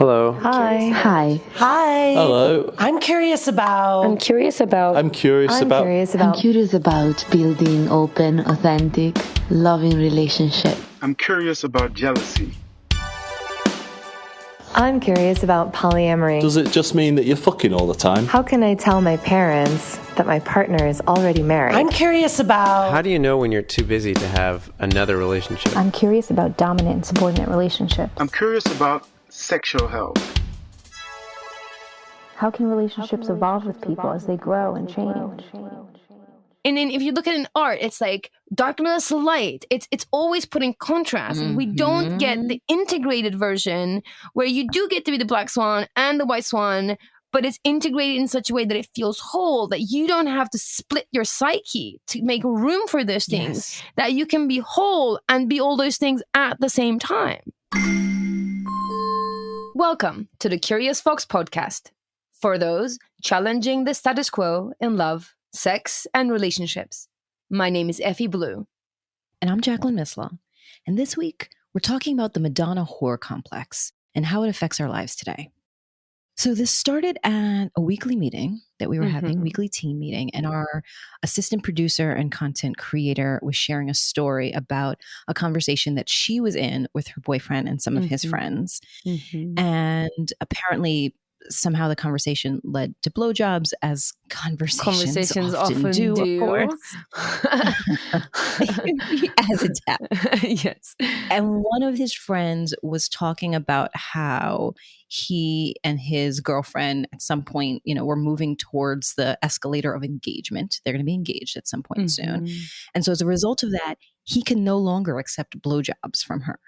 Hello. Hi. Hi. Hi. Hello. I'm curious about. I'm curious about I'm curious about building open, authentic, loving relationship. I'm curious about jealousy. I'm curious about polyamory. Does it just mean that you're fucking all the time? How can I tell my parents that my partner is already married? I'm curious about. How do you know when you're too busy to have another relationship? I'm curious about dominant and subordinate relationships. I'm curious about sexual health. How can relationships evolve with people as they grow and change? And then if you look at an art, it's like darkness, light. It's always putting contrast. And we don't get the integrated version where you do get to be the black swan and the white swan, but it's integrated in such a way that it feels whole, that you don't have to split your psyche to make room for those things, that you can be whole and be all those things at the same time. Welcome to the Curious Fox podcast. For those challenging the status quo in love, sex, and relationships. My name is Effy Blue. And I'm Jacqueline Mislaw. And this week, we're talking about the Madonna-Whore complex and how it affects our lives today. So this started at a weekly meeting that we were having, weekly team meeting, and our assistant producer and content creator was sharing a story about a conversation that she was in with her boyfriend and some of his friends. And apparently, somehow the conversation led to blowjobs, as conversations often do, of course. As it's happened. Yes. And one of his friends was talking about how he and his girlfriend at some point, were moving towards the escalator of engagement. They're going to be engaged at some point soon. And so as a result of that, he can no longer accept blowjobs from her.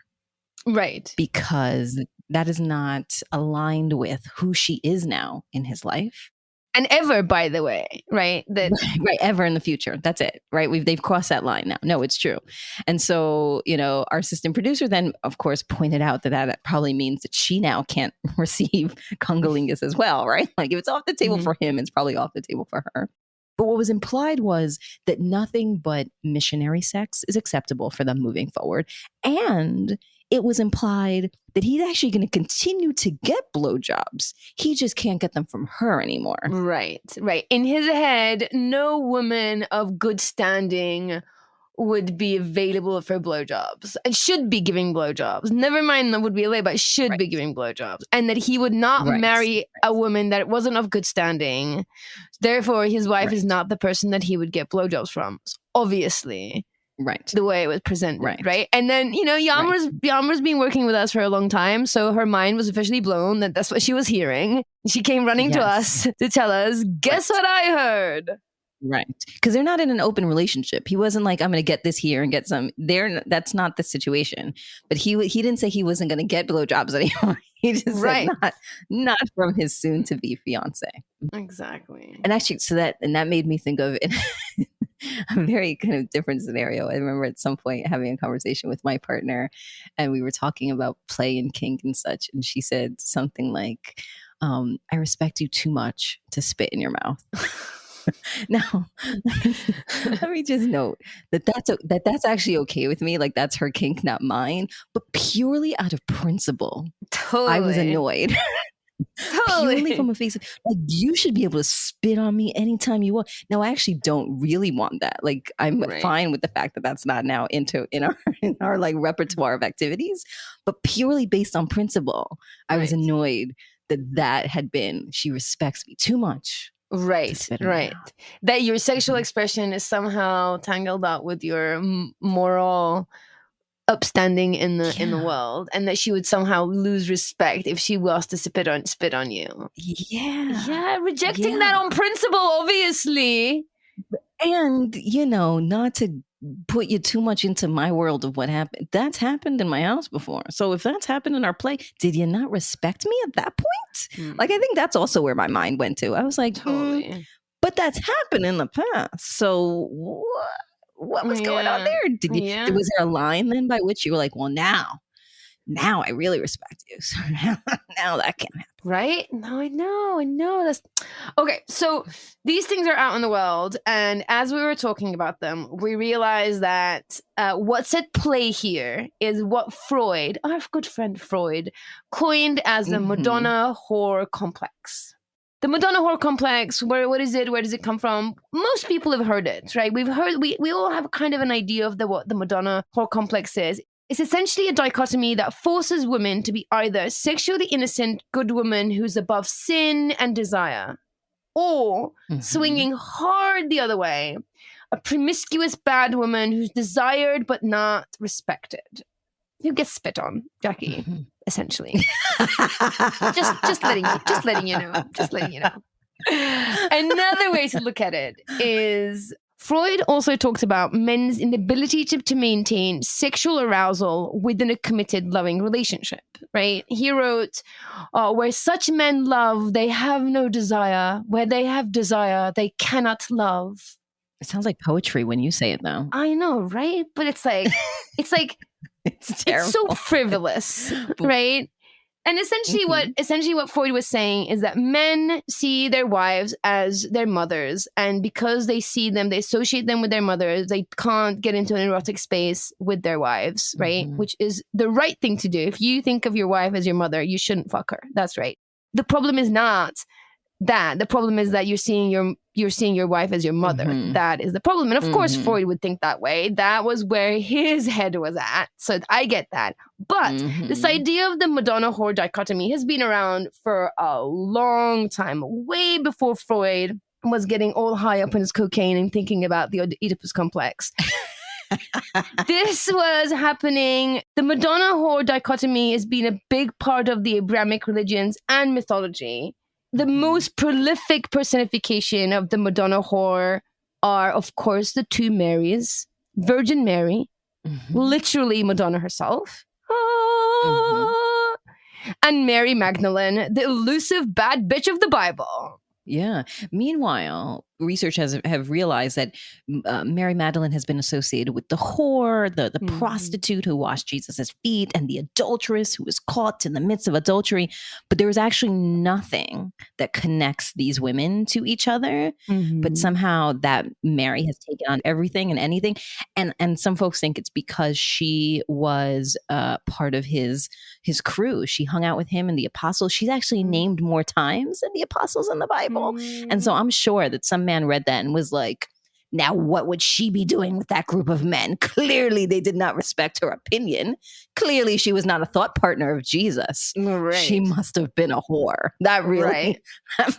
Right. Because that is not aligned with who she is now in his life. And ever, by the way, right? Right, ever in the future. That's it, right? They've crossed that line now. No, it's true. And so, our assistant producer then, of course, pointed out that probably means that she now can't receive cunnilingus as well, right? Like if it's off the table for him, it's probably off the table for her. But what was implied was that nothing but missionary sex is acceptable for them moving forward. And it was implied that he's actually going to continue to get blowjobs. He just can't get them from her anymore. Right. In his head, no woman of good standing would be available for blowjobs and should be giving blowjobs. Never mind that would be available, but should be giving blowjobs. And that he would not marry a woman that wasn't of good standing. Therefore, his wife is not the person that he would get blowjobs from. Obviously. Right. The way it was presented, right? And then, Yamra's been working with us for a long time, so her mind was officially blown that that's what she was hearing. She came running to us to tell us, guess what I heard? Right. Because they're not in an open relationship. He wasn't like, I'm going to get this here and get some there. That's not the situation. But he didn't say he wasn't going to get blowjobs anymore. He just said not from his soon-to-be fiance. Exactly. And actually, that made me think of it. A very kind of different scenario. I remember at some point having a conversation with my partner and we were talking about play and kink and such. And she said something like, I respect you too much to spit in your mouth. Now, let me just note that's actually okay with me. Like that's her kink, not mine, but purely out of principle. Totally. I was annoyed. Totally. Purely from a face of like you should be able to spit on me anytime you want. Now I actually don't really want that. Like I'm fine with the fact that that's not now in our like repertoire of activities, but purely based on principle, I was annoyed that had been she respects me too much. Right. That your sexual expression is somehow tangled up with your moral upstanding in the world, and that she would somehow lose respect if she was to spit on you. Rejecting that on principle, obviously. And not to put you too much into my world of what happened. That's happened in my house before. So if that's happened in our play, did you not respect me at that point? Like I think that's also where my mind went to. I was like, totally. But that's happened in the past. So what was going on there? Was there a line then by which you were like, well, now I really respect you. So now that can't happen. Right? No, I know. That's okay. So these things are out in the world, and as we were talking about them, we realized that what's at play here is what Freud, our good friend Freud, coined as the Madonna-Whore complex. The Madonna-Whore complex, what is it? Where does it come from? Most people have heard it, right? We all have kind of an idea of what the Madonna-Whore complex is. It's essentially a dichotomy that forces women to be either sexually innocent, good woman who's above sin and desire, or swinging hard the other way, a promiscuous bad woman who's desired but not respected. Who gets spit on, Jackie, essentially. just letting you know. Another way to look at it is Freud also talks about men's inability to maintain sexual arousal within a committed, loving relationship, right? He wrote, where such men love, they have no desire. Where they have desire, they cannot love. It sounds like poetry when you say it, though. I know, right? But it's like, it's terrible. It's so frivolous, right? And essentially what Freud was saying is that men see their wives as their mothers, and because they see them, they associate them with their mothers, they can't get into an erotic space with their wives, right? Which is the right thing to do. If you think of your wife as your mother, you shouldn't fuck her. That's right. The problem is not that. The problem is that you're seeing your wife as your mother. That is the problem. And of course, Freud would think that way. That was where his head was at. So I get that. But this idea of the Madonna-Whore dichotomy has been around for a long time, way before Freud was getting all high up in his cocaine and thinking about the Oedipus complex. This was happening. The Madonna-Whore dichotomy has been a big part of the Abrahamic religions and mythology. The most prolific personification of the Madonna-Whore are, of course, the two Marys, Virgin Mary, literally Madonna herself, and Mary Magdalene, the elusive bad bitch of the Bible. Yeah. Meanwhile, researchers have realized that Mary Magdalene has been associated with the whore, the prostitute who washed Jesus' feet, and the adulteress who was caught in the midst of adultery. But there is actually nothing that connects these women to each other. But somehow that Mary has taken on everything and anything. And some folks think it's because she was part of his crew. She hung out with him and the apostles. She's actually named more times than the apostles in the Bible. And so I'm sure that some man read that and was like, now what would she be doing with that group of men? Clearly they did not respect her opinion. Clearly she was not a thought partner of Jesus. Right. She must have been a whore. That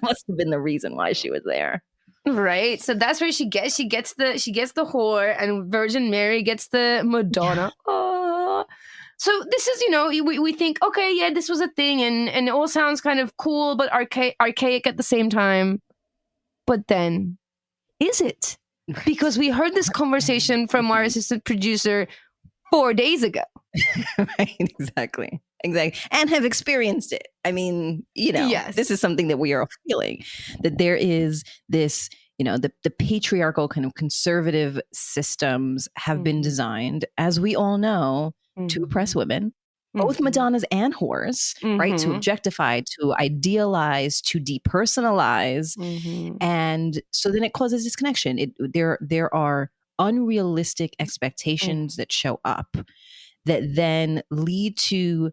must have been the reason why she was there. Right. So that's where she gets the whore, and Virgin Mary gets the Madonna. So this is, we think, okay, yeah, this was a thing, and it all sounds kind of cool, but archaic at the same time. But then, is it? Because we heard this conversation from our assistant producer 4 days ago. Right, exactly. And have experienced it. I mean, yes. This is something that we are feeling, that there is this, the patriarchal kind of conservative systems have been designed, as we all know, to oppress women, both Madonnas and whores, right? To objectify, to idealize, to depersonalize. And so then it causes disconnection. There are unrealistic expectations that show up that then lead to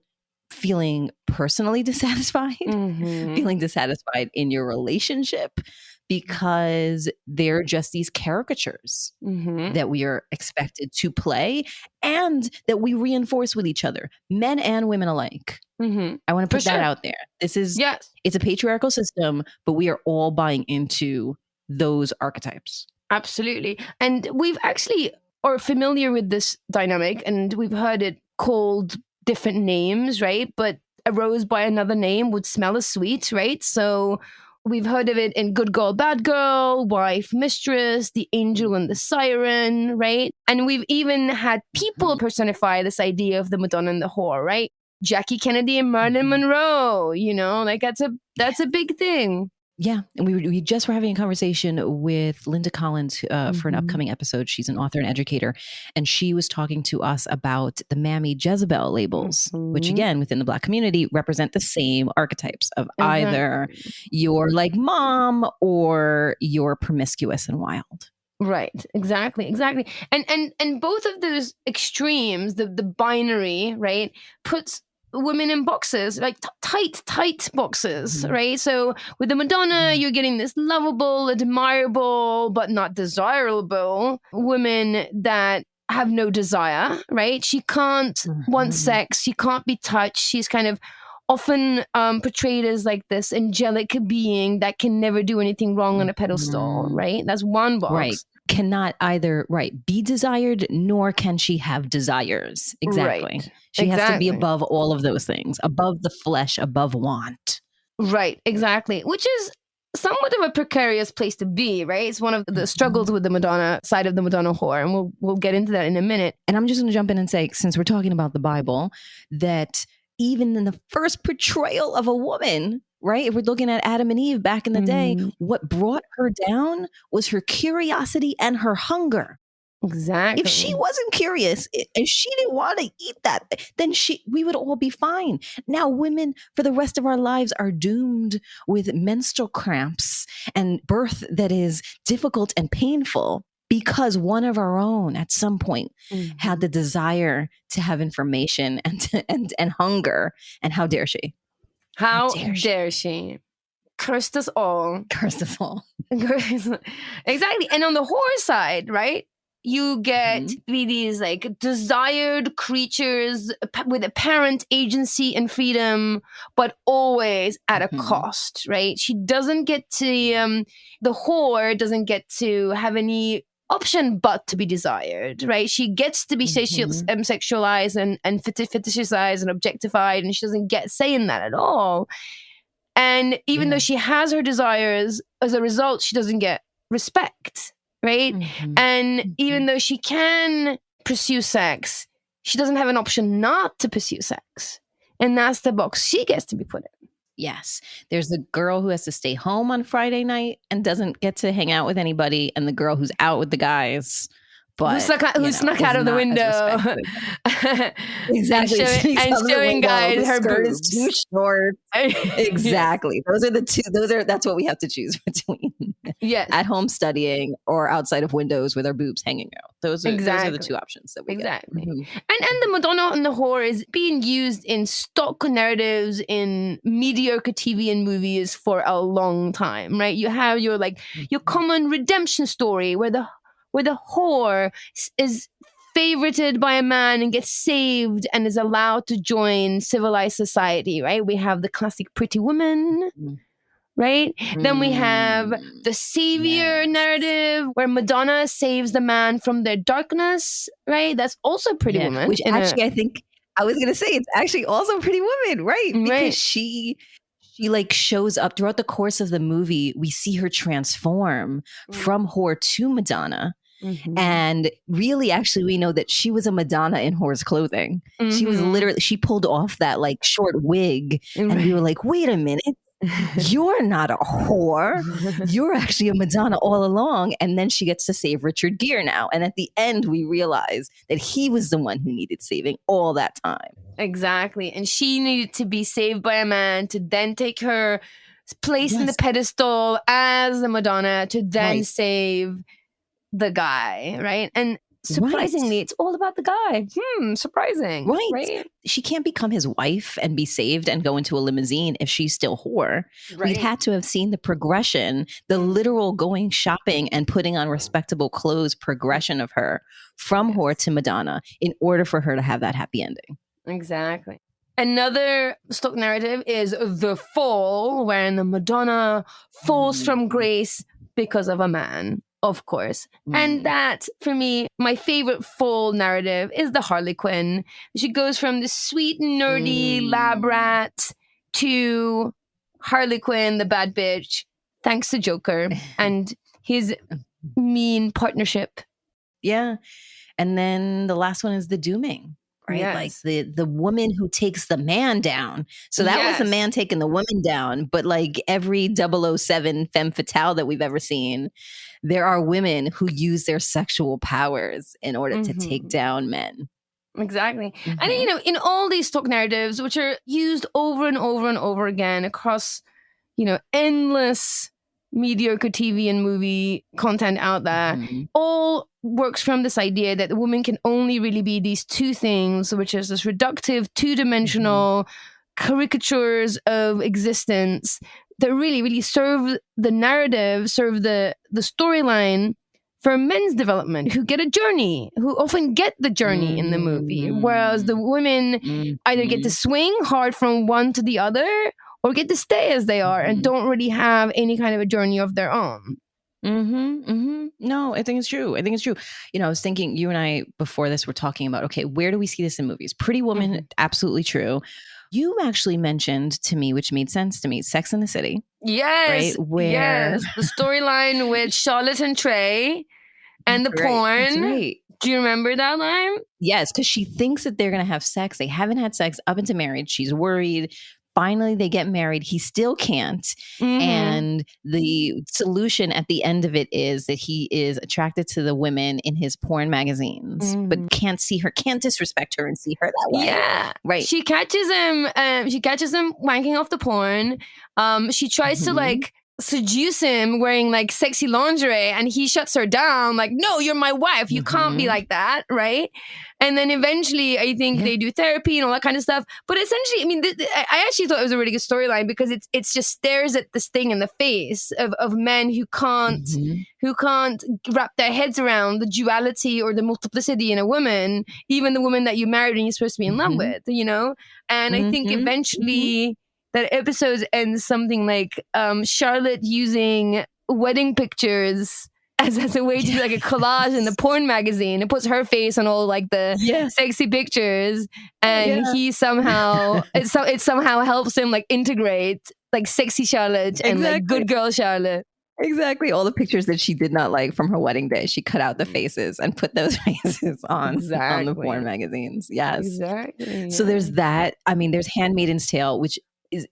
feeling personally dissatisfied, feeling dissatisfied in your relationship, because they're just these caricatures that we are expected to play and that we reinforce with each other, men and women alike. I want to put that out there. This is, it's a patriarchal system, but we are all buying into those archetypes. Absolutely. And we've actually are familiar with this dynamic, and we've heard it called different names, right? But a rose by another name would smell as sweet, right? So we've heard of it in good girl, bad girl, wife, mistress, the angel and the siren, right? And we've even had people personify this idea of the Madonna and the whore, right? Jackie Kennedy and Marilyn Monroe, that's a big thing. Yeah, and we just were having a conversation with Linda Collins for an upcoming episode. She's an author and educator, and she was talking to us about the Mammy Jezebel labels, which again, within the Black community, represent the same archetypes of either you're like mom or you're promiscuous and wild. Right, exactly. And both of those extremes, the binary, right, puts women in boxes, like tight boxes, right? So with the Madonna, you're getting this lovable, admirable, but not desirable women that have no desire, right? She can't want sex. She can't be touched. She's kind of often portrayed as like this angelic being that can never do anything wrong on a pedestal, right? That's one box. Right. Cannot either, be desired, nor can she have desires. Exactly. Right. She has to be above all of those things, above the flesh, above want. Right, exactly. Which is somewhat of a precarious place to be, right? It's one of the struggles with the Madonna side of the Madonna-Whore, and we'll get into that in a minute. And I'm just going to jump in and say, since we're talking about the Bible, that even in the first portrayal of a woman, right? If we're looking at Adam and Eve back in the day, what brought her down was her curiosity and her hunger. Exactly. If she wasn't curious, if she didn't want to eat that, then we would all be fine. Now women for the rest of our lives are doomed with menstrual cramps and birth that is difficult and painful because one of our own at some point had the desire to have information and hunger. And how dare she? How dare she? Cursed us all. Cursed us all. Exactly. And on the whore side, right? You get these like desired creatures with apparent agency and freedom, but always at a cost, right? She doesn't get to, the whore doesn't get to have any option but to be desired, right? She gets to be sexualized and fetishized and objectified, and she doesn't get say in that at all. And even though she has her desires, as a result, she doesn't get respect, right? And even though she can pursue sex, she doesn't have an option not to pursue sex. And that's the box she gets to be put in. Yes. There's the girl who has to stay home on Friday night and doesn't get to hang out with anybody, and the girl who's out with the guys. But, who snuck out of the window. Exactly. And showing guys her skirt boobs. is too short. Exactly. Those are the two. That's what we have to choose between. Yes. At home studying or outside of windows with our boobs hanging out. Those are the two options that we get. And the Madonna and the whore is being used in stock narratives in mediocre TV and movies for a long time, right? You have your common redemption story where the whore is favorited by a man and gets saved and is allowed to join civilized society, right? We have the classic pretty woman, right? Then we have the savior narrative where Madonna saves the man from their darkness, right? That's also Pretty Woman. Which actually, I think, I was going to say, it's actually also Pretty Woman, right? Because she shows up throughout the course of the movie. We see her transform from whore to Madonna. And really, actually, we know that she was a Madonna in whore's clothing. She was she pulled off that like short wig, and we were like, wait a minute, you're not a whore. You're actually a Madonna all along. And then she gets to save Richard Gere now. And at the end, we realize that he was the one who needed saving all that time. Exactly. And she needed to be saved by a man to then take her place in the pedestal as the Madonna to then save the guy, right? And surprisingly, it's all about the guy. Surprising. Right. She can't become his wife and be saved and go into a limousine if she's still whore. We'd had to have seen the progression, the literal going shopping and putting on respectable clothes progression of her from whore to Madonna in order for her to have that happy ending. Exactly. Another stock narrative is the fall, wherein the Madonna falls from grace because of a man. Of course. And that, for me, my favorite fall narrative is the Harley Quinn. She goes from the sweet, nerdy lab rat to Harley Quinn, the bad bitch, thanks to Joker and his mean partnership. Yeah. And then the last one is the dooming, right? Yes. Like the woman who takes the man down. So that was the Yes. man taking the woman down. But like every 007 femme fatale that we've ever seen, there are women who use their sexual powers in order to take down men. Exactly. And, you know, in all these stock narratives, which are used over and over and over again across, you know, endless mediocre TV and movie content out there, all works from this idea that the woman can only really be these two things, which is this reductive, two-dimensional caricatures of existence that really, really serve the narrative, serve the storyline for men's development, who get a journey, who often get the journey in the movie, whereas the women either get to swing hard from one to the other or get to stay as they are and don't really have any kind of a journey of their own. No, I think it's true. You know, I was thinking, you and I before this were talking about, okay, where do we see this in movies? Pretty Woman, absolutely true. You actually mentioned to me, which made sense to me, Sex in the City. Yes. Right? Where... Yes. The storyline with Charlotte and Trey and the porn. That's right. Do you remember that line? Yes, because she thinks that they're going to have sex. They haven't had sex up into marriage. She's worried. Finally, they get married. He still can't. And the solution at the end of it is that he is attracted to the women in his porn magazines, but can't see her, can't disrespect her and see her that way. Yeah. Right. She catches him wanking off the porn. She tries to like seduce him wearing like sexy lingerie and he shuts her down like, no, you're my wife. You can't be like that. Right. And then eventually I think they do therapy and all that kind of stuff. But essentially, I mean, I actually thought it was a really good storyline because it's just stares at this thing in the face of men who can't wrap their heads around the duality or the multiplicity in a woman, even the woman that you married and you're supposed to be in love with, you know? And I think eventually that episode ends something like Charlotte using wedding pictures as a way to do like a collage in the porn magazine. It puts her face on all like the sexy pictures, and he somehow it somehow helps him like integrate like sexy Charlotte and like good girl Charlotte. Exactly. All the pictures that she did not like from her wedding day, she cut out the faces and put those faces on the porn magazines. Yes. Exactly. So there's that. I mean, there's Handmaid's Tale, which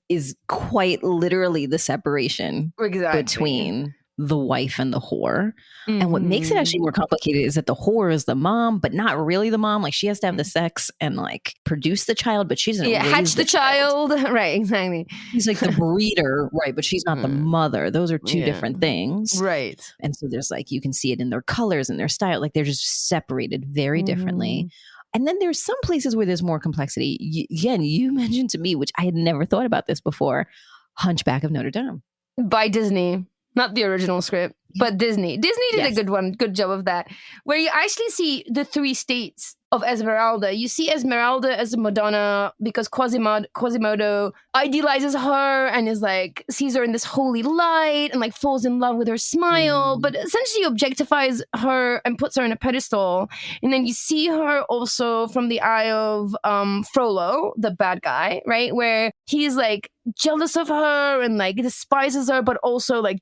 is quite literally the separation between the wife and the whore. And what makes it actually more complicated is that the whore is the mom, but not really the mom. Like she has to have the sex and like produce the child, but she's hatch the child. Right, exactly. She's like the breeder, right? But she's not the mother. Those are two different things. Right. And so there's like, you can see it in their colors and their style. Like they're just separated very differently. And then there's some places where there's more complexity. Again, you mentioned to me, which I had never thought about this before, Hunchback of Notre Dame. By Disney. Not the original script, but Disney. Disney did a good job of that, where you actually see the three states of Esmeralda. You see Esmeralda as a Madonna because Quasimodo idealizes her and is like, sees her in this holy light and like falls in love with her smile, but essentially objectifies her and puts her in a pedestal. And then you see her also from the eye of Frollo, the bad guy, right? Where he's like jealous of her and like despises her, but also like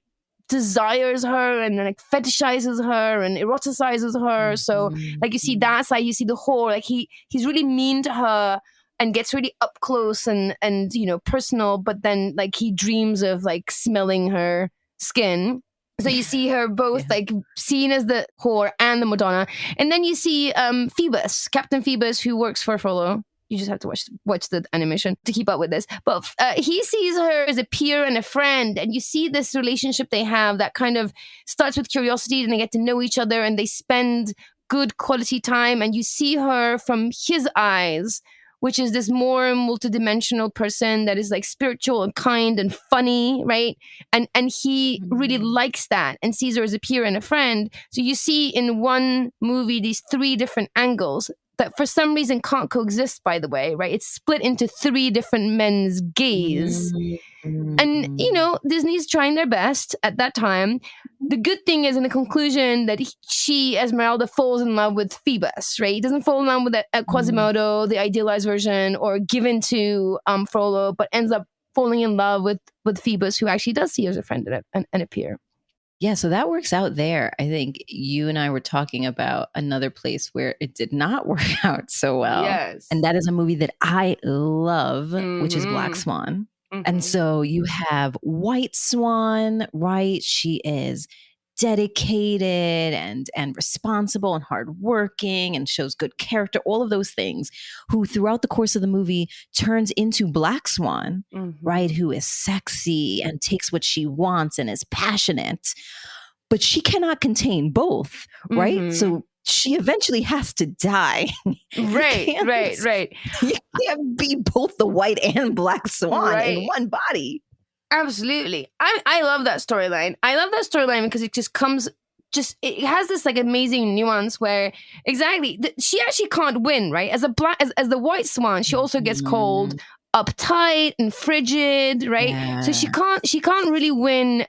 desires her and like fetishizes her and eroticizes her. So like you see that side, you see the whore, like he's really mean to her and gets really up close and you know personal, but then like he dreams of like smelling her skin. So you see her both like seen as the whore and the Madonna. And then you see Phoebus, Captain Phoebus, who works for Frollo. You just have to watch the animation to keep up with this. But he sees her as a peer and a friend. And you see this relationship they have that kind of starts with curiosity and they get to know each other and they spend good quality time. And you see her from his eyes, which is this more multidimensional person that is like spiritual and kind and funny, right? And he really likes that and sees her as a peer and a friend. So you see in one movie these three different angles that for some reason can't coexist, by the way, right? It's split into three different men's gaze. And, you know, Disney's trying their best at that time. The good thing is in the conclusion that Esmeralda, falls in love with Phoebus, right? He doesn't fall in love with Quasimodo, the idealized version, or given to Frollo, but ends up falling in love with Phoebus, who actually does see her as a friend and a peer. Yeah, so that works out there. I think you and I were talking about another place where it did not work out so well. Yes. And that is a movie that I love, which is Black Swan. And so you have White Swan, right? She is dedicated and responsible and hardworking and shows good character, all of those things, who throughout the course of the movie turns into Black Swan, right? Who is sexy and takes what she wants and is passionate, but she cannot contain both, right? So she eventually has to die. Right. You can't be both the white and Black Swan in one body. Absolutely. I love that storyline. I love that storyline because it it has this like amazing nuance where she actually can't win, right? As the White Swan, she also gets called uptight and frigid, right? Yeah. So she can't really win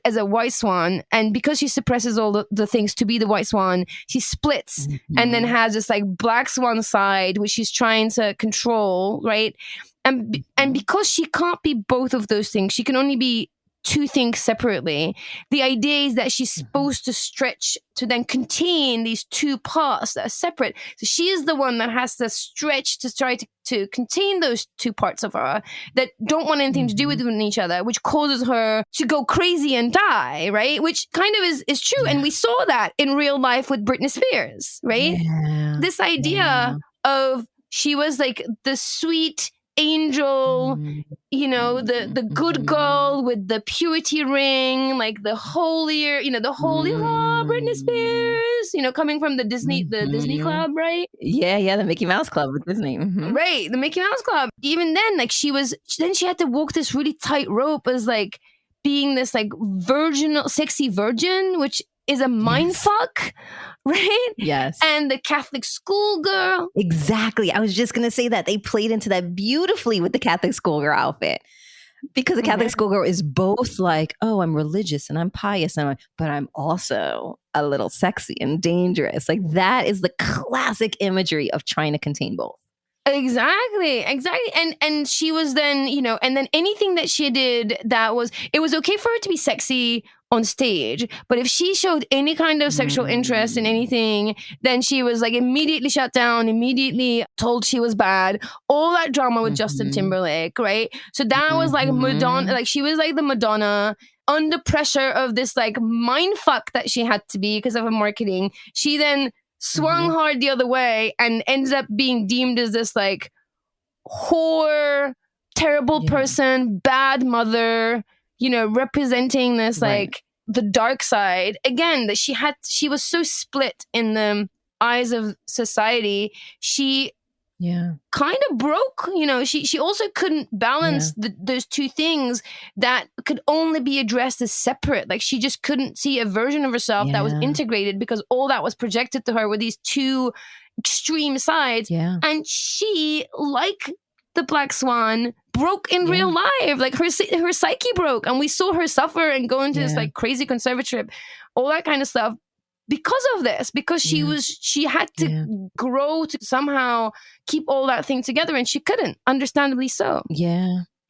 as a White Swan, and because she suppresses all the things to be the White Swan, she splits and then has this like Black Swan side which she's trying to control, right? And because she can't be both of those things, she can only be two things separately. The idea is that she's supposed to stretch to then contain these two parts that are separate. So she is the one that has to stretch to try to contain those two parts of her that don't want anything to do with each other, which causes her to go crazy and die, right? Which kind of is true. And we saw that in real life with Britney Spears, right? Yeah. This idea of she was like the sweet angel, the good girl with the purity ring, like the holier, the holy Britney Spears, coming from the Disney Club, right? Yeah, the Mickey Mouse Club with Disney. Right, the Mickey Mouse Club. Even then, like she had to walk this really tight rope as like being this like sexy virgin, which is a mind fuck, right? Yes. And the Catholic schoolgirl. Exactly. I was just going to say that. They played into that beautifully with the Catholic schoolgirl outfit. Because the Catholic schoolgirl is both like, oh, I'm religious and I'm pious, but I'm also a little sexy and dangerous. Like that is the classic imagery of trying to contain both. Exactly. And she was then, and then anything that she did it was okay for her to be sexy on stage, but if she showed any kind of sexual interest in anything, then she was like immediately shut down, immediately told she was bad. All that drama with Justin Timberlake, right? So that was like Madonna, like she was like the Madonna under pressure of this like mind fuck that she had to be because of her marketing. She then swung hard the other way and ended up being deemed as this like whore, terrible person, bad mother, representing this like the dark side again, that she was so split in the eyes of society. She kind of broke, she also couldn't balance those two things that could only be addressed as separate. Like she just couldn't see a version of herself that was integrated because all that was projected to her were these two extreme sides. And she, like the Black Swan, broke in real life. Like her psyche broke, and we saw her suffer and go into this like crazy conservatorship, all that kind of stuff because of this, because she had to grow to somehow keep all that thing together, and she couldn't, understandably so.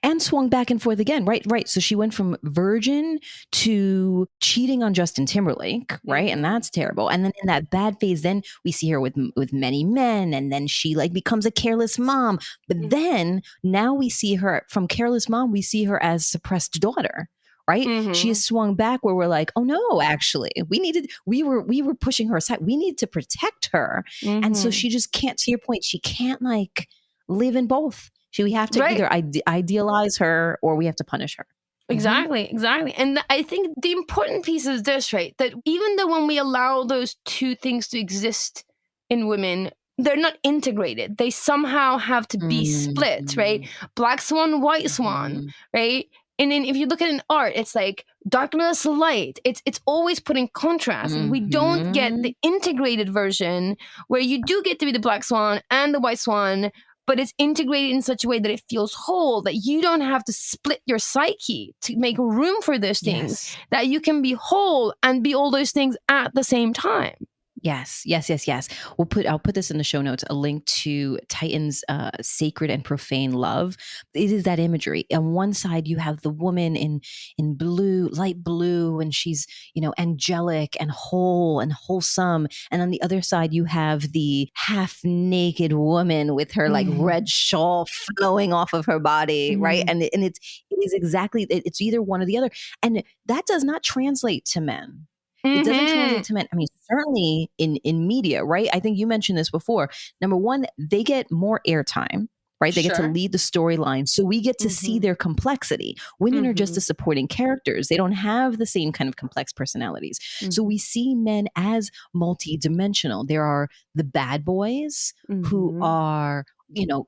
And swung back and forth again, right? So she went from virgin to cheating on Justin Timberlake, right? And that's terrible. And then in that bad phase, then we see her with many men, and then she like becomes a careless mom. But then now we see her from careless mom, we see her as suppressed daughter, right? She has swung back where we're like, oh no, actually, we were pushing her aside. We need to protect her. And so she just can't, to your point, she can't like live in both. We have to either idealize her or we have to punish her. Exactly. And I think the important piece is this, right? That even though when we allow those two things to exist in women, they're not integrated. They somehow have to be split, right? Black Swan, White Swan, right? And then if you look at an art, it's like darkness, light. It's always put in contrast. And we don't get the integrated version where you do get to be the Black Swan and the White Swan, but it's integrated in such a way that it feels whole, that you don't have to split your psyche to make room for those things, that you can be whole and be all those things at the same time. Yes. I'll put this in the show notes, a link to Titan's Sacred and Profane Love. It is that imagery. On one side, you have the woman in blue, light blue, and she's, angelic and whole and wholesome. And on the other side, you have the half naked woman with her like red shawl flowing off of her body, right? And it is exactly, it's either one or the other. And that does not translate to men. It doesn't translate to men. I mean, certainly in media, right? I think you mentioned this before. Number one, they get more airtime, right? They get to lead the storyline. So we get to see their complexity. Women are just the supporting characters. They don't have the same kind of complex personalities. So we see men as multidimensional. There are the bad boys who are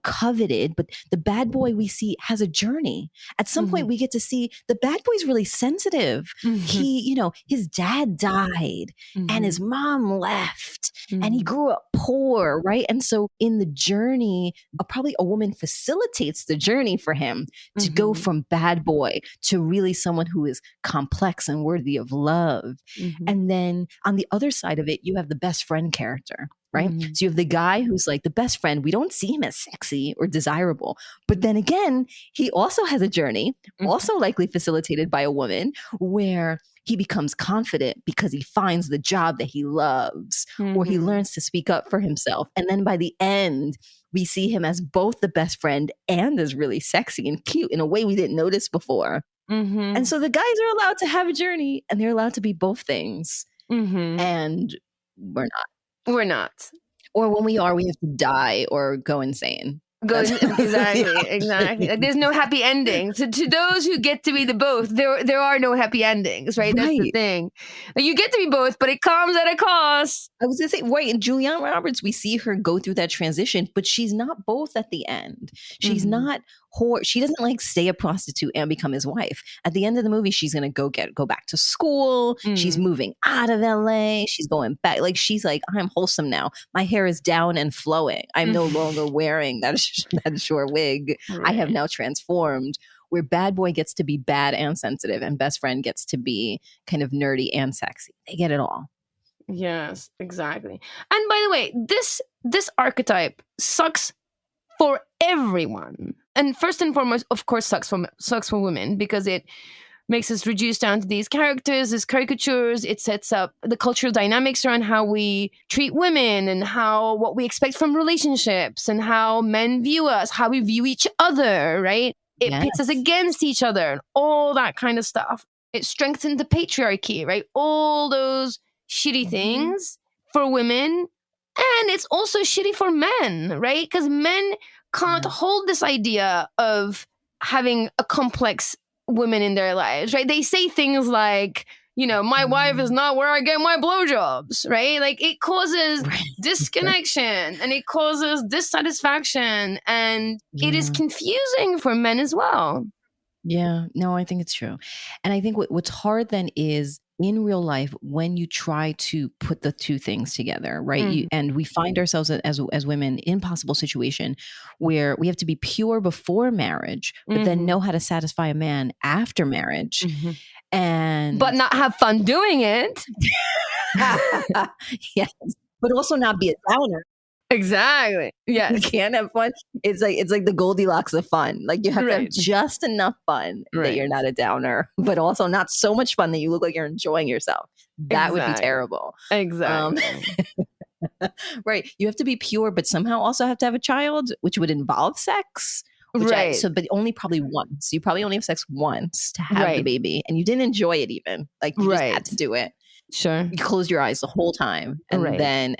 coveted, but the bad boy we see has a journey. At some point we get to see the bad boy's really sensitive. He, his dad died and his mom left and he grew up poor, right? And so in the journey, probably a woman facilitates the journey for him to go from bad boy to really someone who is complex and worthy of love. And then on the other side of it, you have the best friend character. Right. So you have the guy who's like the best friend. We don't see him as sexy or desirable. But then again, he also has a journey, also likely facilitated by a woman, where he becomes confident because he finds the job that he loves, or he learns to speak up for himself. And then by the end, we see him as both the best friend and as really sexy and cute in a way we didn't notice before. And so the guys are allowed to have a journey and they're allowed to be both things. And we're not. We're not. Or when we are, we have to die or go insane. Exactly. Like, there's no happy ending. So to those who get to be the both, there are no happy endings, right? That's the thing. Like, you get to be both, but it comes at a cost. I was going to say, right, in Julianne Roberts, we see her go through that transition, but she's not both at the end. She's not whore. She doesn't like stay a prostitute and become his wife. At the end of the movie, she's going to go back to school. She's moving out of LA. She's going back. Like, she's like, I'm wholesome now. My hair is down and flowing. I'm no longer wearing that short wig. I have now transformed. Where bad boy gets to be bad and sensitive and best friend gets to be kind of nerdy and sexy. They get it all. Yes, exactly. And by the way, this archetype sucks for everyone. And first and foremost, of course, sucks for women, because it makes us reduce down to these characters, these caricatures. It sets up the cultural dynamics around how we treat women and what we expect from relationships and how men view us, how we view each other, right? It pits us against each other and all that kind of stuff. It strengthens the patriarchy, right? All those shitty things for women. And it's also shitty for men, right? Because men can't hold this idea of having a complex woman in their lives, right? They say things like, my wife is not where I get my blowjobs, right? Like, it causes disconnection and it causes dissatisfaction, and it is confusing for men as well. Yeah, no, I think it's true. And I think what's hard then is in real life, when you try to put the two things together, right? And we find ourselves as women in possible situation where we have to be pure before marriage, but then know how to satisfy a man after marriage. But not have fun doing it. Yes. But also not be a downer. Exactly. Yeah. You can't have fun. It's like the Goldilocks of fun. Like, you have to have just enough fun that you're not a downer, but also not so much fun that you look like you're enjoying yourself. That would be terrible. Exactly. Right. You have to be pure, but somehow also have to have a child, which would involve sex. But only probably once. You probably only have sex once to have the baby, and you didn't enjoy it even. Like, you just had to do it. Sure. You closed your eyes the whole time, and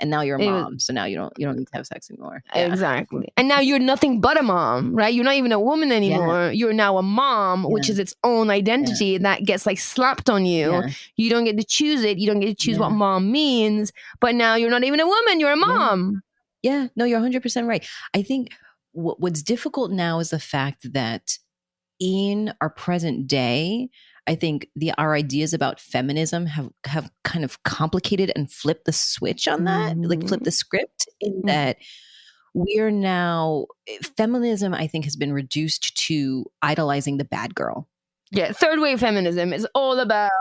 now you're a mom, so now you don't need to have sex anymore. Yeah. Exactly. And now you're nothing but a mom, right? You're not even a woman anymore. You're now a mom, which is its own identity that gets like slapped on you. You don't get to choose it. You don't get to choose what mom means. But now you're not even a woman. You're a mom. Yeah. No, you're 100% right. I think what's difficult now is the fact that in our present day, I think our ideas about feminism have kind of complicated and flipped the switch on that, like flipped the script in that we're now, feminism, I think, has been reduced to idolizing the bad girl. Yeah, third wave feminism is all about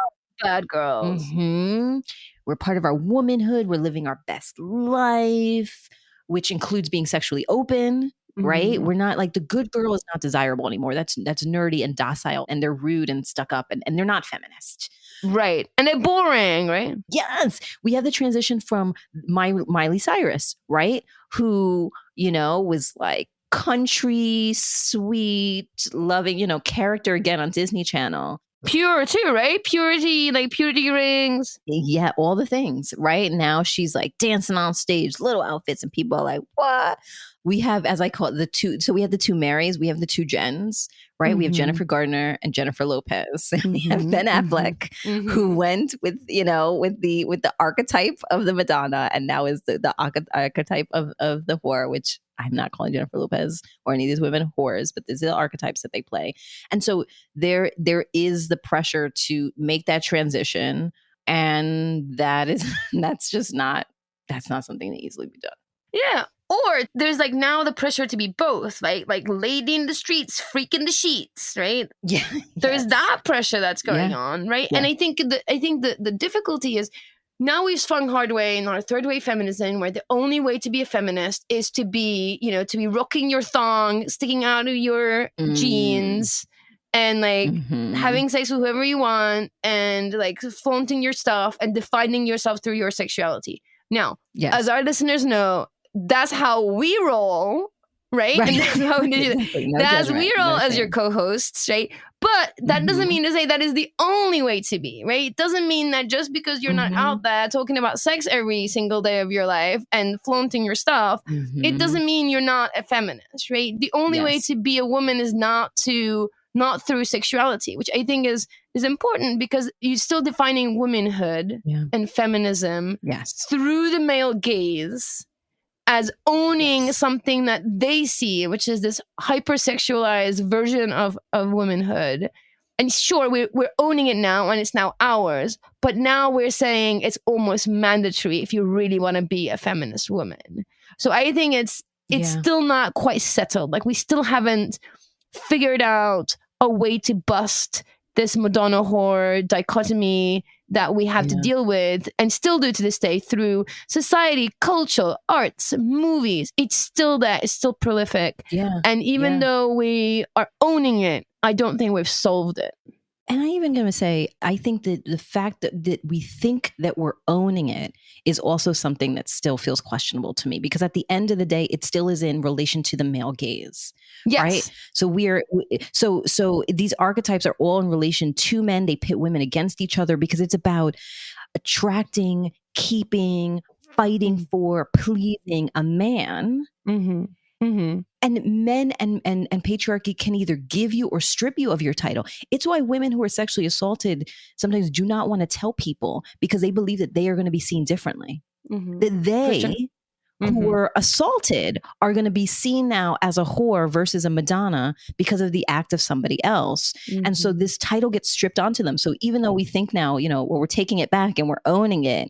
bad girls. We're part of our womanhood. We're living our best life, which includes being sexually open, right? We're not like the good girl is not desirable anymore. That's nerdy and docile, and they're rude and stuck up, and they're not feminist. Right. And they're boring, right? Yes. We have the transition from Miley Cyrus, right? Who, was like country, sweet, loving, character again on Disney Channel. Pure too, right? Purity, like purity rings. Yeah, all the things, right? Now she's like dancing on stage, little outfits, and people are like, what? We have, as I call it, the two. So we have the two Marys, we have the two Jens, right? We have Jennifer Gardner and Jennifer Lopez. We have Ben Affleck, who went with, with the archetype of the Madonna, and now is the archetype of the whore, which I'm not calling Jennifer Lopez or any of these women whores, but these are the archetypes that they play. And so there is the pressure to make that transition, and that's not something that easily be done. Yeah. Or there's like now the pressure to be both, like lady in the streets, freak in the sheets, right? Yeah. There's that pressure that's going on, right? Yeah. And I think the difficulty is now we've swung hard way in our third wave feminism, where the only way to be a feminist is to be, to be rocking your thong, sticking out of your jeans, and like having sex with whoever you want, and like flaunting your stuff and defining yourself through your sexuality. Now, as our listeners know, that's how we roll, right? And that's how we do that. That's we roll as your co-hosts, right? But that doesn't mean to say that is the only way to be, right? It doesn't mean that just because you're not out there talking about sex every single day of your life and flaunting your stuff, it doesn't mean you're not a feminist, right? The only way to be a woman is not through sexuality, which I think is important, because you're still defining womanhood and feminism through the male gaze as owning something that they see, which is this hypersexualized version of womanhood. And sure, we're owning it now, and it's now ours. But now we're saying it's almost mandatory if you really want to be a feminist woman. So I think it's still not quite settled. Like, we still haven't figured out a way to bust this Madonna-Whore dichotomy that we have to deal with, and still do to this day, through society, culture, arts, movies. It's still there. It's still prolific. Yeah. And even though we are owning it, I don't think we've solved it. And I'm even going to say, I think that the fact that we think that we're owning it is also something that still feels questionable to me, because at the end of the day, it still is in relation to the male gaze. Yes. Right. So so these archetypes are all in relation to men. They pit women against each other because it's about attracting, keeping, fighting for, pleasing a man. And men and patriarchy can either give you or strip you of your title. It's why women who are sexually assaulted sometimes do not want to tell people, because they believe that they are going to be seen differently. That they who were assaulted are going to be seen now as a whore versus a Madonna because of the act of somebody else. And so this title gets stripped onto them. So even though we think now, we're taking it back and we're owning it,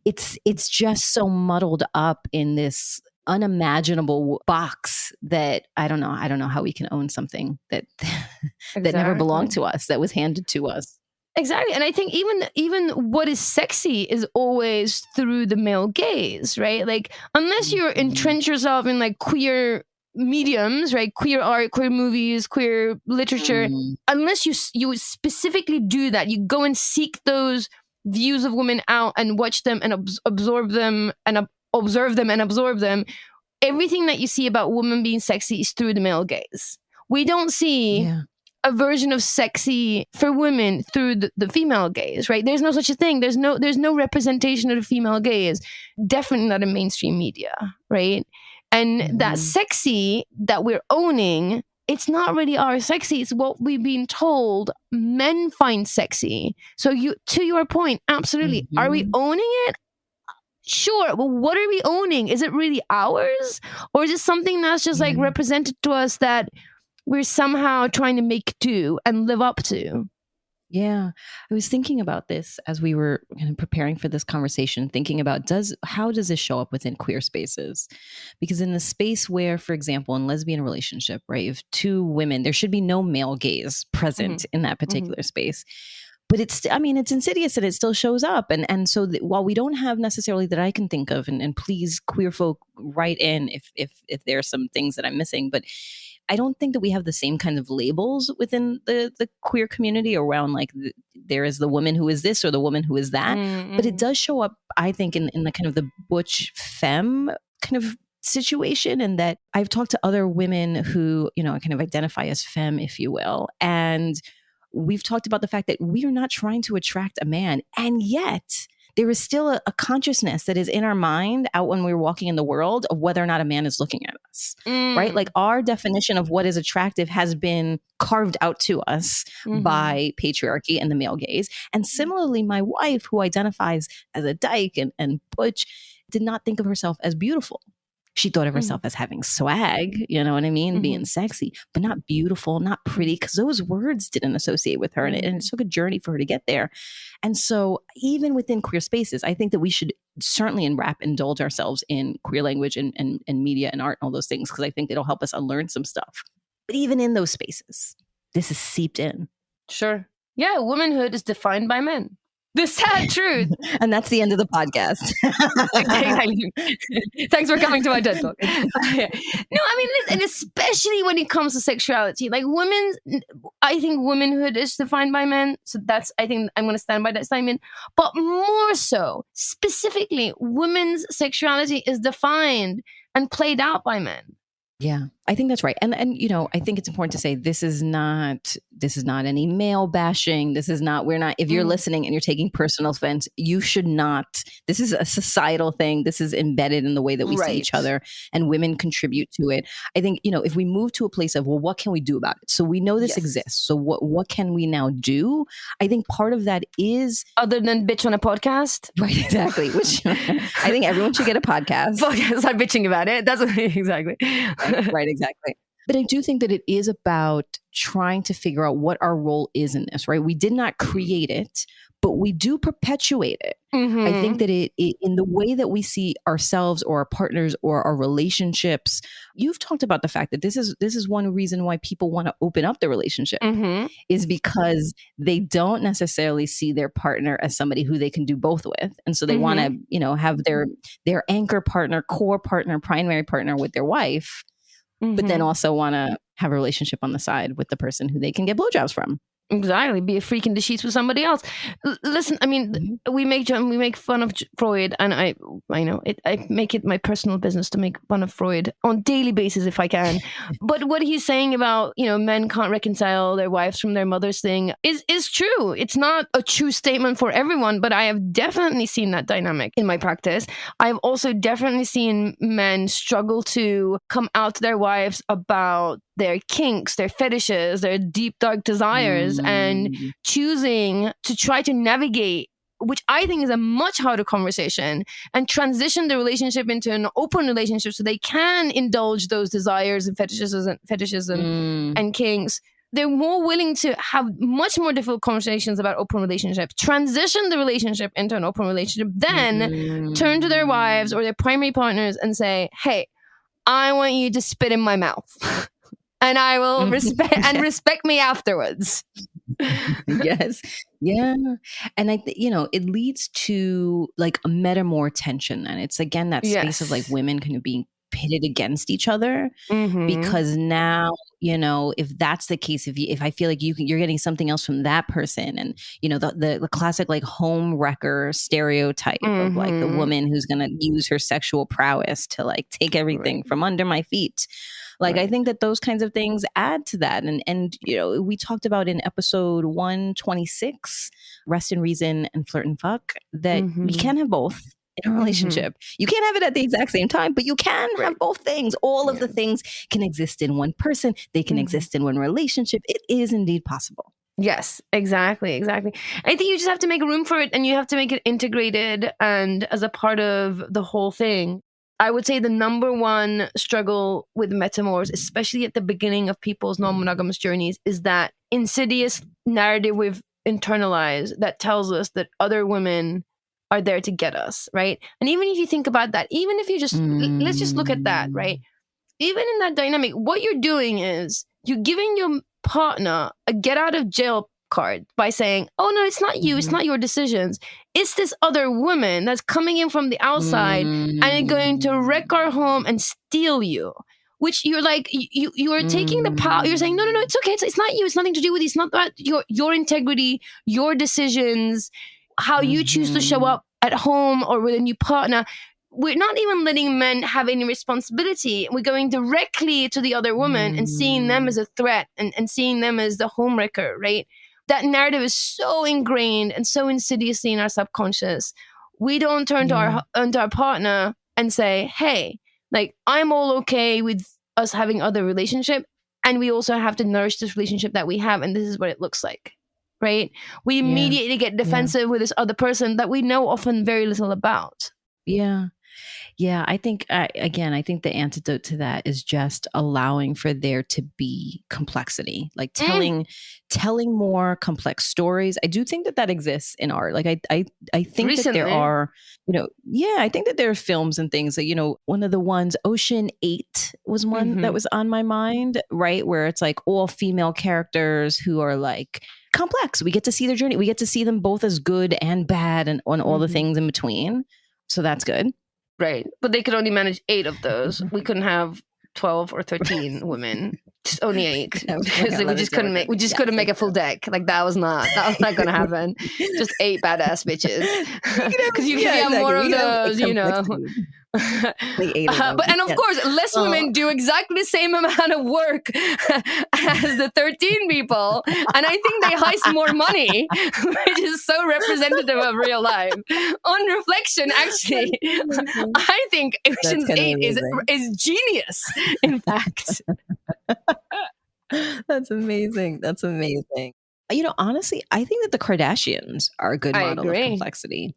it's just so muddled up in this unimaginable box that I don't know how we can own something that that never belonged to us, that was handed to us. Exactly. And I think even what is sexy is always through the male gaze, right? Like, unless you entrench yourself in like queer mediums, right? Queer art, queer movies, queer literature, unless you specifically do that, you go and seek those views of women out and watch them and absorb them and observe them and absorb them, everything that you see about women being sexy is through the male gaze. We don't see a version of sexy for women through the female gaze, right? There's no such a thing. There's no representation of the female gaze. Definitely not in mainstream media, right? And that sexy that we're owning, it's not really our sexy. It's what we've been told men find sexy. So to your point, absolutely. Are we owning it? Sure. Well, what are we owning? Is it really ours? Or is it something that's just like represented to us that we're somehow trying to make do and live up to? Yeah. I was thinking about this as we were kind of preparing for this conversation, thinking about how does this show up within queer spaces? Because in the space where, for example, in lesbian relationship, right, if two women, there should be no male gaze present in that particular space. but it's insidious and it still shows up. And so while we don't have necessarily that I can think of, and please queer folk write in if there are some things that I'm missing, but I don't think that we have the same kind of labels within the queer community around like there is the woman who is this or the woman who is that. But it does show up, I think, in the kind of the butch femme kind of situation, and that I've talked to other women who, kind of identify as femme, if you will. And we've talked about the fact that we are not trying to attract a man. And yet there is still a consciousness that is in our mind out when we're walking in the world of whether or not a man is looking at us, right? Like our definition of what is attractive has been carved out to us by patriarchy and the male gaze. And similarly, my wife, who identifies as a dyke and butch, did not think of herself as beautiful. She thought of herself as having swag, you know what I mean? Being sexy, but not beautiful, not pretty, because those words didn't associate with her. And it took a journey for her to get there. And so even within queer spaces, I think that we should certainly indulge ourselves in queer language and media and art and all those things, because I think it'll help us unlearn some stuff. But even in those spaces, this is seeped in. Sure. Yeah, womanhood is defined by men. The sad truth. And that's the end of the podcast. Thanks for coming to my TED Talk. And especially when it comes to sexuality, like I think womanhood is defined by men. So I think I'm going to stand by that statement. But more so, specifically, women's sexuality is defined and played out by men. Yeah, I think that's right. And I think it's important to say this is not any male bashing. This is not, if you're listening and you're taking personal offense, you should not. This is a societal thing. This is embedded in the way that we see each other, and women contribute to it. I think, if we move to a place of, well, what can we do about it? So we know this exists. So what can we now do? I think part of that is, other than bitch on a podcast. Right, exactly. Which I think everyone should get a podcast. Start bitching about it. That's exactly. Right, exactly. But I do think that it is about trying to figure out what our role is in this, right? We did not create it, but we do perpetuate it. I think that it in the way that we see ourselves or our partners or our relationships, you've talked about the fact that this is one reason why people want to open up the relationship is because they don't necessarily see their partner as somebody who they can do both with. And so they want to, have their anchor partner, core partner, primary partner with their wife, but then also want to have a relationship on the side with the person who they can get blowjobs from. Exactly, be a freak in the sheets with somebody else. Listen, I mean, we make fun of Freud, and I make it my personal business to make fun of Freud on a daily basis if I can. But what he's saying about men can't reconcile their wives from their mothers thing is true. It's not a true statement for everyone, but I have definitely seen that dynamic in my practice. I've also definitely seen men struggle to come out to their wives about their kinks, their fetishes, their deep, dark desires, and choosing to try to navigate, which I think is a much harder conversation, and transition the relationship into an open relationship so they can indulge those desires and fetishes and kinks. They're more willing to have much more difficult conversations about open relationships, transition the relationship into an open relationship, then turn to their wives or their primary partners and say, hey, I want you to spit in my mouth. And I will respect me afterwards. Yes. Yeah. And it leads to like a meta-more tension. And it's again, that space of like women kind of being pitted against each other because now, if that's the case, if I feel like you're getting something else from that person, and the classic like home wrecker stereotype of like the woman who's going to use her sexual prowess to like take everything from under my feet. Like, I think that those kinds of things add to that. And we talked about in episode 126, Rest and Reason and Flirt and Fuck, that we can't have both in a relationship. You can't have it at the exact same time, but you can have both things. All of the things can exist in one person. They can exist in one relationship. It is indeed possible. Yes, exactly. I think you just have to make room for it, and you have to make it integrated and as a part of the whole thing. I would say the number one struggle with metamors, especially at the beginning of people's non-monogamous journeys, is that insidious narrative we've internalized that tells us that other women are there to get us, right? And even if you think about that, even if you just, let's just look at that, right? Even in that dynamic, what you're doing is you're giving your partner a get out of jail card by saying, oh, no, it's not you. It's not your decisions. It's this other woman that's coming in from the outside and going to wreck our home and steal you. Which you're like, you are taking the power. You're saying, no, it's okay. It's not you. It's nothing to do with you. It's not about your integrity, your decisions, how you choose to show up at home or with a new partner. We're not even letting men have any responsibility. We're going directly to the other woman and seeing them as a threat and seeing them as the homewrecker, right? That narrative is so ingrained and so insidiously in our subconscious. We don't turn to our partner and say, hey, like, I'm all okay with us having other relationship, and we also have to nourish this relationship that we have, and this is what it looks like, right? We immediately get defensive with this other person that we know often very little about. Yeah. Yeah, I think, I think the antidote to that is just allowing for there to be complexity, like telling more complex stories. I do think that exists in art. Like, I think recently, that there are, I think that there are films and things that, one of the ones, Ocean 8 was one that was on my mind, right? Where it's like all female characters who are like complex. We get to see their journey. We get to see them both as good and bad and on all the things in between. So that's good. Right. But they could only manage 8 of those. We couldn't have 12 or 13 women. Just only 8. Because we just couldn't make a full deck. Like that was not going to happen. Just 8 badass bitches. Because you can have more of those, and of course, less women do exactly the same amount of work as the 13 people, and I think they heist more money, which is so representative of real life. On reflection, actually, I think Ocean's 8 is genius. In fact, that's amazing. That's amazing. Honestly, I think that the Kardashians are a good model of complexity.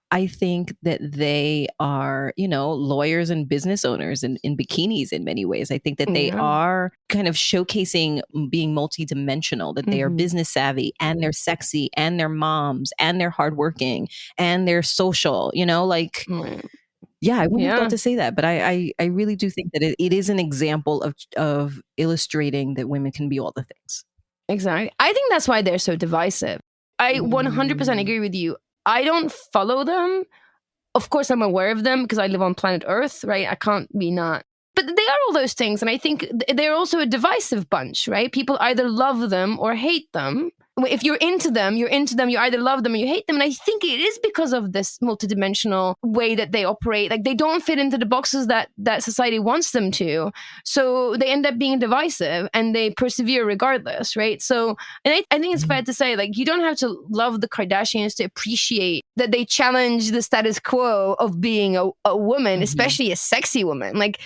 I think that they are, lawyers and business owners in bikinis in many ways. I think that they are kind of showcasing being multidimensional, that they are business savvy and they're sexy and they're moms and they're hardworking and they're social, Yeah, I wouldn't have thought to say that, but I really do think that it is an example of illustrating that women can be all the things. Exactly. I think that's why they're so divisive. I 100% agree with you. I don't follow them. Of course, I'm aware of them because I live on planet Earth, right? I can't be not. But they are all those things. And I think they're also a divisive bunch, right? People either love them or hate them. If you're into them, you either love them or you hate them. And I think it is because of this multidimensional way that they operate. Like they don't fit into the boxes that society wants them to. So they end up being divisive and they persevere regardless, right? So, and I think it's fair to say, like, you don't have to love the Kardashians to appreciate that they challenge the status quo of being a woman, especially a sexy woman. Like,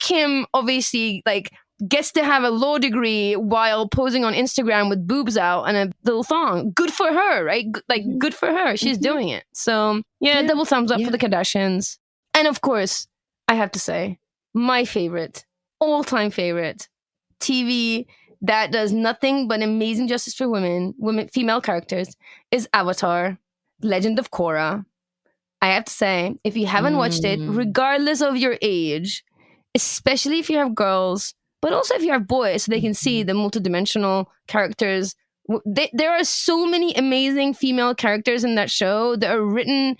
Kim obviously, like, gets to have a law degree while posing on Instagram with boobs out and a little thong. Good for her, right? Good for her. She's doing it. So, double thumbs up for the Kardashians. And of course, I have to say, my favorite, all-time favorite TV that does nothing but amazing justice for women, female characters, is Avatar, Legend of Korra. I have to say, if you haven't watched it, regardless of your age, especially if you have girls, but also if you have boys, so they can see the multidimensional characters. There are so many amazing female characters in that show that are written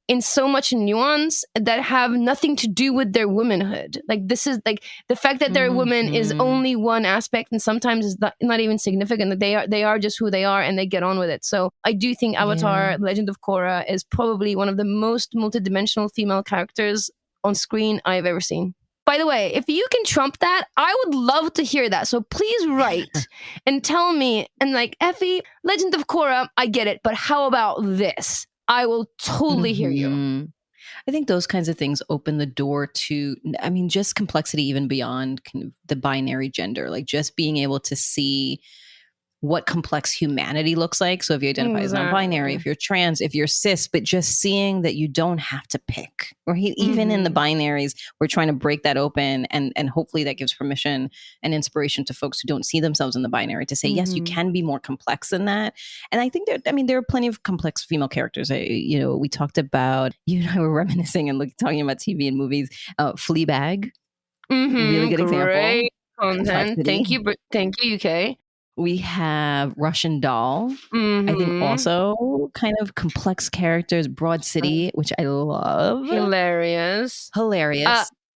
in so much nuance that have nothing to do with their womanhood. Like, this is like the fact that they're a woman is only one aspect, and sometimes is not even significant. That they are just who they are and they get on with it. So I do think Avatar, Legend of Korra, is probably one of the most multidimensional female characters on screen I've ever seen. By the way, if you can trump that, I would love to hear that. So please write and tell me. And like, Effy, Legend of Korra, I get it. But how about this? I will totally hear you. I think those kinds of things open the door to, just complexity even beyond kind of the binary gender. Like just being able to see what complex humanity looks like. So if you identify as non-binary, if you're trans, if you're cis, but just seeing that you don't have to pick, or even in the binaries, we're trying to break that open, and hopefully that gives permission and inspiration to folks who don't see themselves in the binary to say, yes, you can be more complex than that. And I think there are plenty of complex female characters. We talked about, you and I were reminiscing and talking about TV and movies. Fleabag, really good example. Great content. Thank you, UK. We have Russian Doll. I think also kind of complex characters. Broad City, which I love. Hilarious.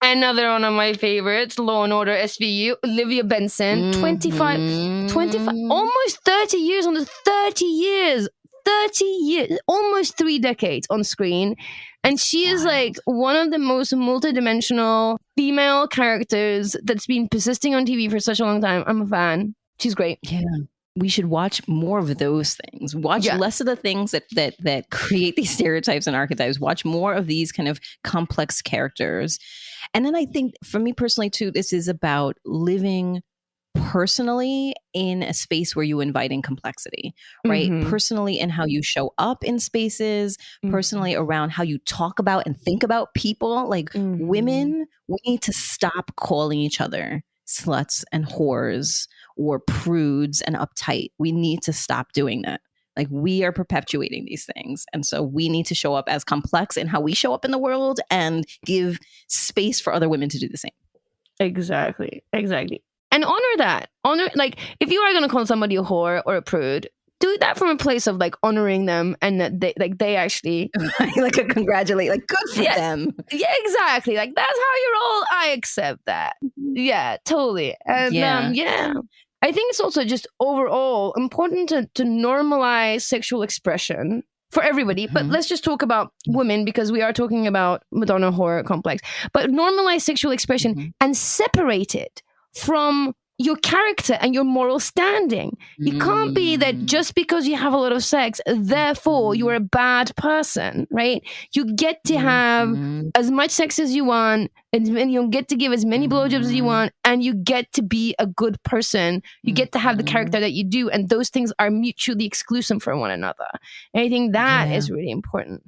Another one of my favorites, Law and Order SVU, Olivia Benson, 25, almost 30 years on the 30 years, almost 3 decades on screen. And she is like one of the most multidimensional female characters that's been persisting on TV for such a long time. I'm a fan. She's great. Yeah. We should watch more of those things. Watch less of the things that create these stereotypes and archetypes. Watch more of these kind of complex characters. And then I think for me personally too, this is about living personally in a space where you invite in complexity, right? Personally in how you show up in spaces, personally around how you talk about and think about people. Like women, we need to stop calling each other sluts and whores or prudes and uptight. We need to stop doing that. Like we are perpetuating these things. And so we need to show up as complex in how we show up in the world and give space for other women to do the same. Exactly. And honor that. Like if you are going to call somebody a whore or a prude, do that from a place of like honoring them and that they actually like a congratulate, like good for them. Yeah, exactly. Like that's how you roll. I accept that. Yeah, totally. And I think it's also just overall important to normalize sexual expression for everybody. But let's just talk about women because we are talking about Madonna-Whore complex. But normalize sexual expression and separate it from your character and your moral standing. You can't be that just because you have a lot of sex, therefore you're a bad person, right? You get to have as much sex as you want, and you get to give as many blowjobs as you want, and you get to be a good person. You get to have the character that you do, and those things are mutually exclusive from one another. And I think that is really important.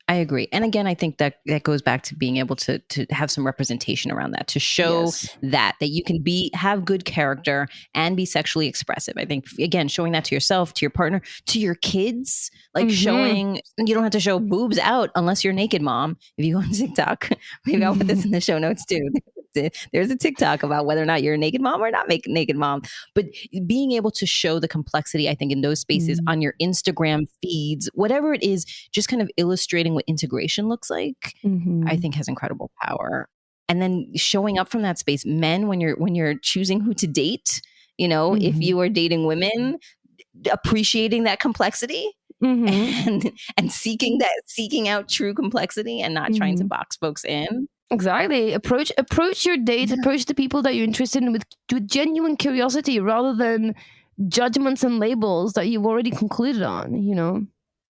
I agree. And again, I think that goes back to being able to have some representation around that, to show that you can have good character and be sexually expressive. I think, again, showing that to yourself, to your partner, to your kids, like showing, you don't have to show boobs out unless you're naked, mom. If you go on TikTok, maybe I'll put this in the show notes too. There's a TikTok about whether or not you're a naked mom or not naked mom. But being able to show the complexity, I think, in those spaces on your Instagram feeds, whatever it is, just kind of illustrating what integration looks like, I think has incredible power. And then showing up from that space, men, when you're choosing who to date, if you are dating women, appreciating that complexity and seeking out true complexity and not trying to box folks in. Exactly. Approach your dates, approach the people that you're interested in with genuine curiosity rather than judgments and labels that you've already concluded on,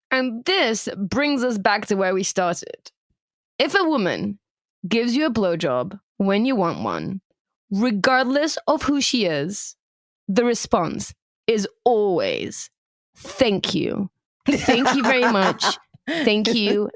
And this brings us back to where we started. If a woman gives you a blowjob when you want one, regardless of who she is, the response is always, thank you. Thank you very much. Thank you.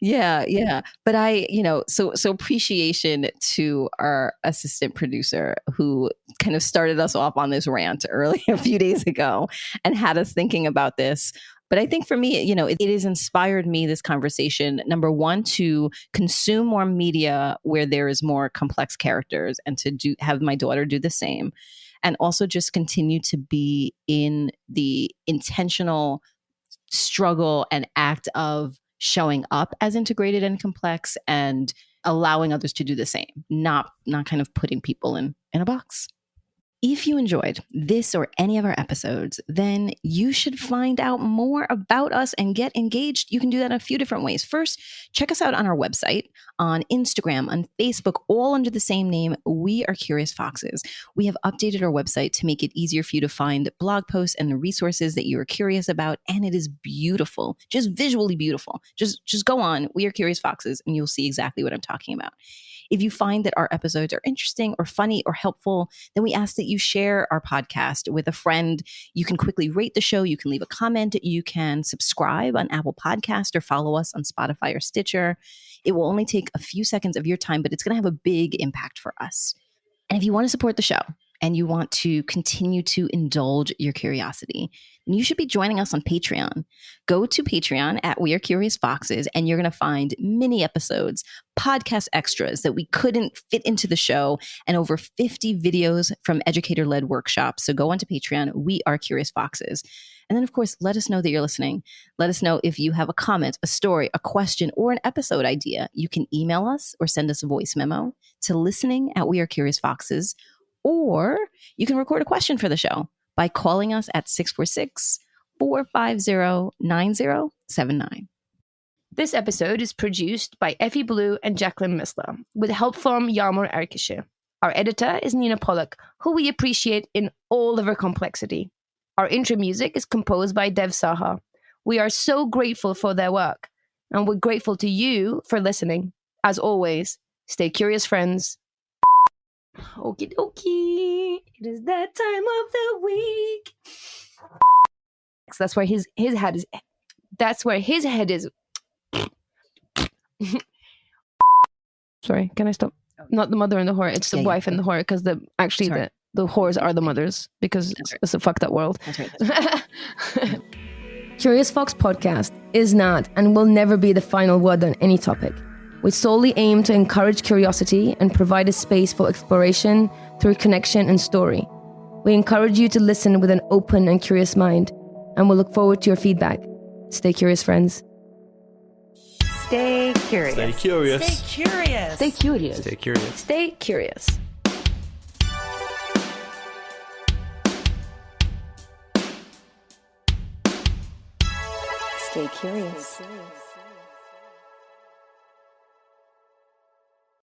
Yeah. But so appreciation to our assistant producer who kind of started us off on this rant early a few days ago and had us thinking about this. But I think for me, it has inspired me, this conversation, number one, to consume more media where there is more complex characters and to have my daughter do the same. And also just continue to be in the intentional struggle and act of showing up as integrated and complex and allowing others to do the same, not kind of putting people in a box. If you enjoyed this or any of our episodes, then you should find out more about us and get engaged. You can do that in a few different ways. First, check us out on our website, on Instagram, on Facebook, all under the same name, We Are Curious Foxes. We have updated our website to make it easier for you to find blog posts and the resources that you are curious about, and it is beautiful, just visually beautiful. Just go on We Are Curious Foxes and you'll see exactly what I'm talking about. If you find that our episodes are interesting or funny or helpful, then we ask that you share our podcast with a friend. You can quickly rate the show. You can leave a comment. You can subscribe on Apple Podcast or follow us on Spotify or Stitcher. It will only take a few seconds of your time, but it's going to have a big impact for us. And if you want to support the show and you want to continue to indulge your curiosity, then you should be joining us on Patreon. Go to Patreon at We Are Curious Foxes, and you're going to find mini episodes, podcast extras that we couldn't fit into the show, and over 50 videos from educator-led workshops. So go onto Patreon, We Are Curious Foxes. And then, of course, let us know that you're listening. Let us know if you have a comment, a story, a question, or an episode idea. You can email us or send us a voice memo to listening@wearecuriousfoxes, or you can record a question for the show by calling us at 646-450-9079. This episode is produced by Effy Blue and Jacqueline Missler, with help from Yarmor Erkische. Our editor is Nina Pollock, who we appreciate in all of her complexity. Our intro music is composed by Dev Saha. We are so grateful for their work, and we're grateful to you for listening. As always, stay curious, friends. Okie dokie. It is that time of the week. So that's where his head is. That's where his head is. Sorry, can I stop? Not the mother and the whore. It's the wife and the whore, because the whores are the mothers, because it's a fucked up world. That's right. Curious Fox Podcast is not and will never be the final word on any topic. We solely aim to encourage curiosity and provide a space for exploration through connection and story. We encourage you to listen with an open and curious mind, and we'll look forward to your feedback. Stay curious, friends. Stay curious. Stay curious. Stay curious. Stay curious. Stay curious. Stay curious. Stay curious.